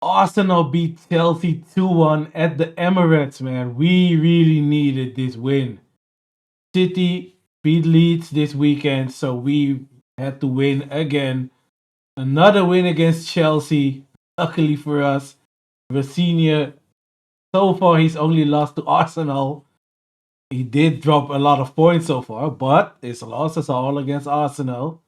Arsenal beat Chelsea 2-1 at the Emirates, man. We really needed this win. City beat Leeds this weekend, so we had to win again. Another win against Chelsea. Luckily for us, Rafinha, so far he's only lost to Arsenal. He did drop a lot of points so far, but his losses are all against Arsenal.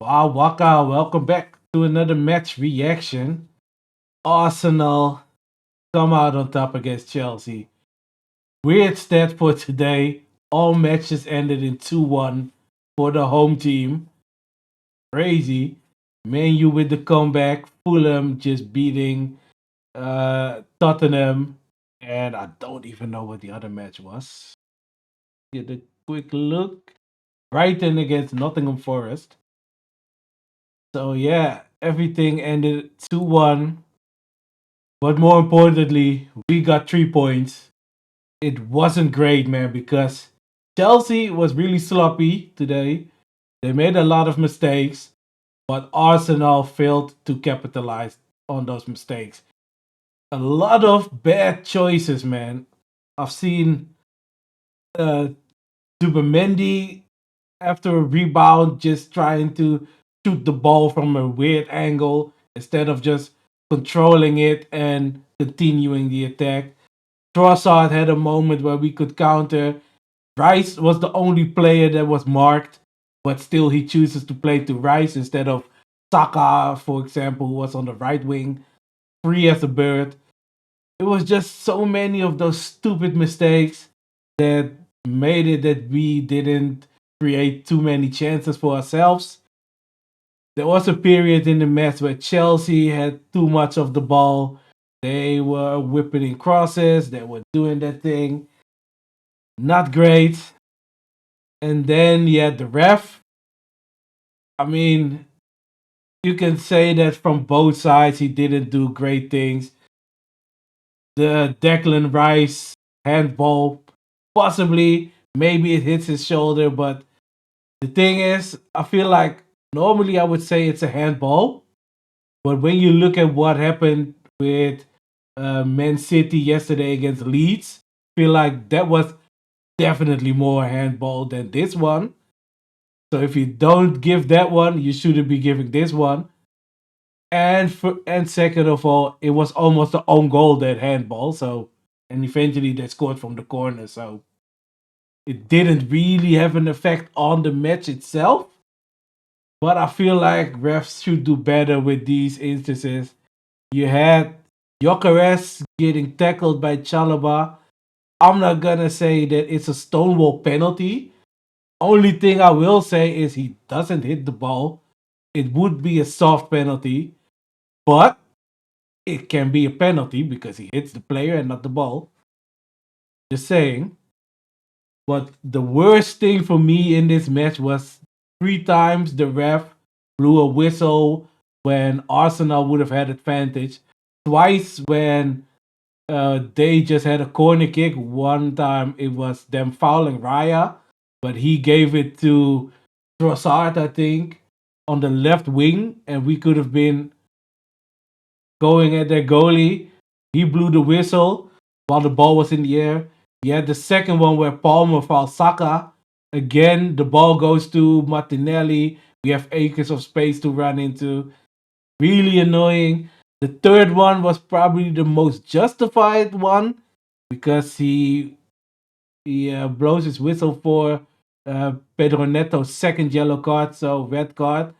Wow, Waka, welcome back to another match reaction. Arsenal come out on top against Chelsea. Weird stat for today. All matches ended in 2-1 for the home team. Crazy. Man U with the comeback. Fulham just beating Tottenham. And I don't even know what the other match was. Get a quick look. Brighton against Nottingham Forest. So yeah, everything ended 2-1. But more importantly, we got 3 points. It wasn't great, man, because Chelsea was really sloppy today. They made a lot of mistakes, but Arsenal failed to capitalize on those mistakes. A lot of bad choices, man. I've seen uh, Zubimendi after a rebound just trying to shoot the ball from a weird angle instead of just controlling it and continuing the attack. Trossard had a moment where we could counter. Rice was the only player that was marked, but still he chooses to play to Rice instead of Saka, for example, who was on the right wing, free as a bird. It was just so many of those stupid mistakes that made it that we didn't create too many chances for ourselves. There was a period in the match where Chelsea had too much of the ball. They were whipping in crosses, they were doing that thing. Not great. And then you had the ref. I mean, you can say that from both sides, he didn't do great things. The Declan Rice handball, possibly, maybe it hits his shoulder, but the thing is, I feel like normally I would say it's a handball, but when you look at what happened with Man City yesterday against Leeds, I feel like that was definitely more handball than this one. So if you don't give that one, you shouldn't be giving this one. And second of all, it was almost the own goal that handball. So and eventually they scored from the corner. So it didn't really have an effect on the match itself. But I feel like refs should do better with these instances. You had Gyökeres getting tackled by Chalobah. I'm not gonna say that it's a stonewall penalty. Only thing I will say is he doesn't hit the ball. It would be a soft penalty, but it can be a penalty because he hits the player and not the ball. Just saying. But the worst thing for me in this match was 3 times the ref blew a whistle when Arsenal would have had advantage. Twice when they just had a corner kick. One time it was them fouling Raya, but he gave it to Trossard, I think, on the left wing, and we could have been going at their goalie. He blew the whistle while the ball was in the air. You had the second one where Palmer fouled Saka. Again, the ball goes to Martinelli. We have acres of space to run into. Really annoying. The third one was probably the most justified one because he blows his whistle for Pedro Neto's second yellow card, so red card.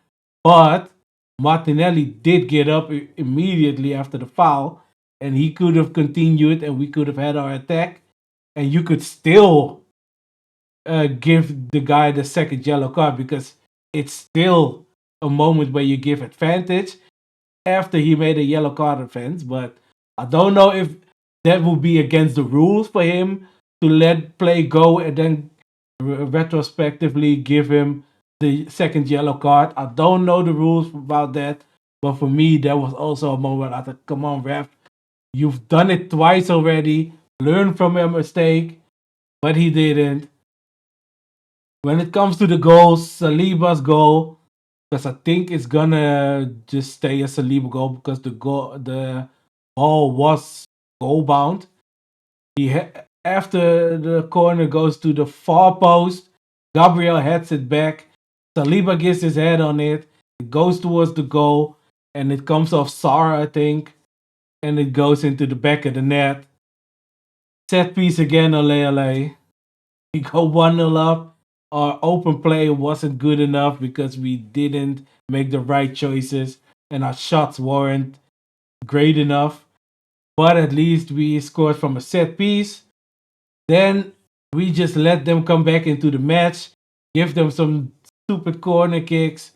But Martinelli did get up immediately after the foul, and he could have continued, and we could have had our attack, and you could still give the guy the second yellow card because it's still a moment where you give advantage after he made a yellow card offense. But I don't know if that would be against the rules for him to let play go and then retrospectively give him the second yellow card. I don't know the rules about that, but for me, that was also a moment I thought, come on, ref, you've done it twice already. learn from a mistake, but he didn't. When it comes to the goals, Saliba's goal, because I think it's gonna just stay a Saliba goal because the ball was goal bound. After the corner goes to the far post, Gabriel heads it back. Saliba gets his head on it. It goes towards the goal, and it comes off Sara, I think, and it goes into the back of the net. Set piece again, ole ole. We go 1-0 up. Our open play wasn't good enough because we didn't make the right choices, and our shots weren't great enough. But at least we scored from a set piece. Then we just let them come back into the match, give them some stupid corner kicks.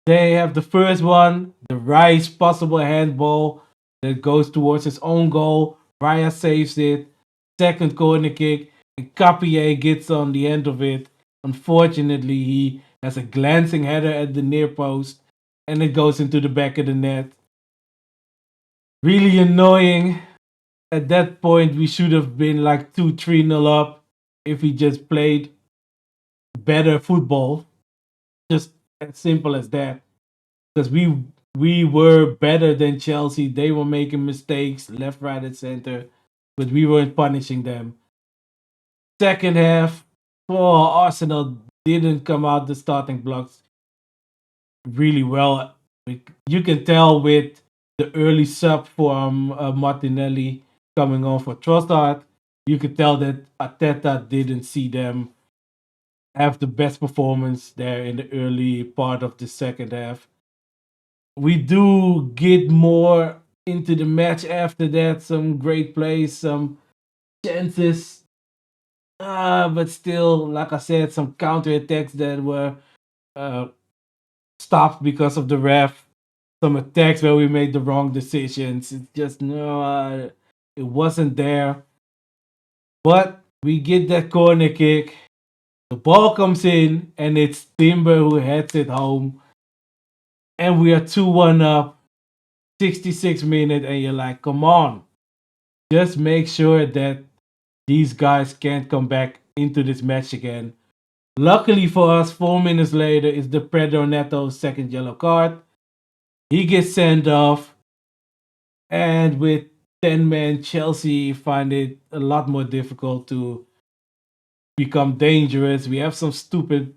They have the first one, the Rice possible handball that goes towards his own goal. Raya saves it. Second corner kick, and Capier gets on the end of it. Unfortunately, he has a glancing header at the near post, and it goes into the back of the net. Really annoying. At that point, we should have been like 2-3-0 up if we just played better football. Just as simple as that. Because we were better than Chelsea. They were making mistakes left, right, and center, but we weren't punishing them. Second half, Arsenal didn't come out the starting blocks really well. You can tell with the early sub from Martinelli coming on for Trossard, you could tell that Arteta didn't see them have the best performance there in the early part of the second half. We do get more into the match after that. Some great plays, some chances. But still, like I said, some counter attacks that were uh, stopped because of the ref. Some attacks where we made the wrong decisions. It's just no, it wasn't there. But we get that corner kick. The ball comes in, and it's Timber who heads it home. And we are 2-1 up, 66 minutes, and you're like, come on. Just make sure that these guys can't come back into this match again. Luckily for us, 4 minutes later is the Pedro Neto's second yellow card. He gets sent off, and with 10 men, Chelsea find it a lot more difficult to become dangerous. We have some stupid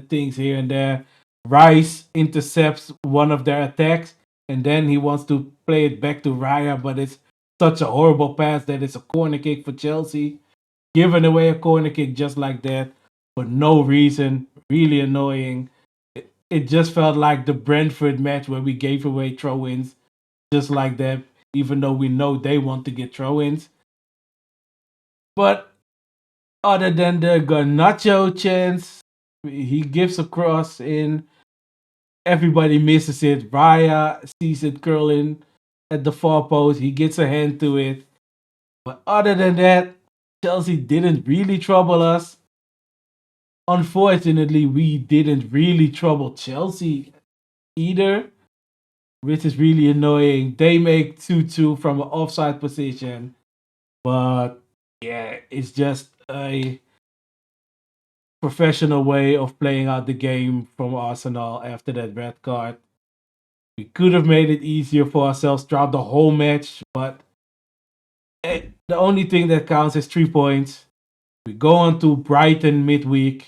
things here and there. Rice intercepts one of their attacks, and then he wants to play it back to Raya, but it's such a horrible pass that it's a corner kick for Chelsea. Giving away a corner kick just like that for no reason. Really annoying. It just felt like the Brentford match where we gave away throw ins just like that, even though we know they want to get throw ins. But other than the Garnacho chance, he gives a cross in. Everybody misses it. Raya sees it curling at the far post. He gets a hand to it. But other than that, Chelsea didn't really trouble us. Unfortunately, we didn't really trouble Chelsea either, which is really annoying. They make 2-2 from an offside position, but yeah, it's just a professional way of playing out the game from Arsenal after that red card. We could have made it easier for ourselves throughout the whole match, but the only thing that counts is 3 points. We go on to Brighton midweek.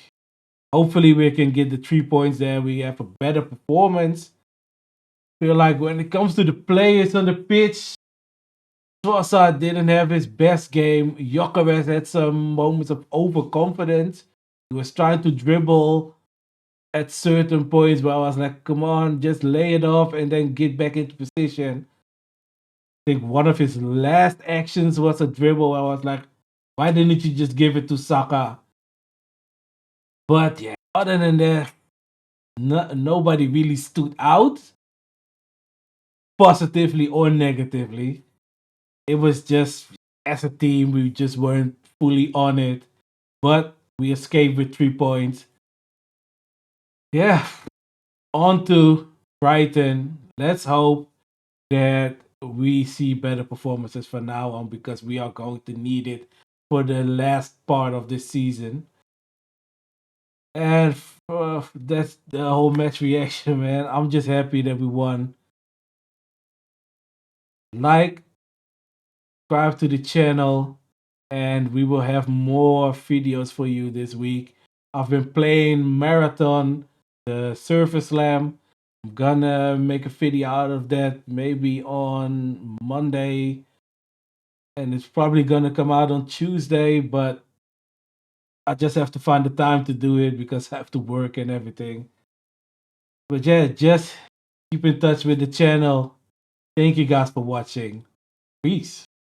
Hopefully, we can get the 3 points there. We have a better performance. Feel like when it comes to the players on the pitch, Trossard didn't have his best game. Gyökeres had some moments of overconfidence. He was trying to dribble at certain points where I was like, come on, just lay it off and then get back into position. I think one of his last actions was a dribble. I was like, why didn't you just give it to Saka? But yeah, other than that, nobody really stood out positively or negatively. It was just as a team, we just weren't fully on it. But we escaped with 3 points. Yeah, on to Brighton. Let's hope that we see better performances from now on because we are going to need it for the last part of this season. And that's the whole match reaction, man. I'm just happy that we won. Like, subscribe to the channel, and we will have more videos for you this week. I've been playing Marathon, the Surface Slam. I'm gonna make a video out of that maybe on Monday, and it's probably gonna come out on Tuesday, but I just have to find the time to do it because I have to work and everything. But yeah, just keep in touch with the channel. Thank you guys for watching. Peace.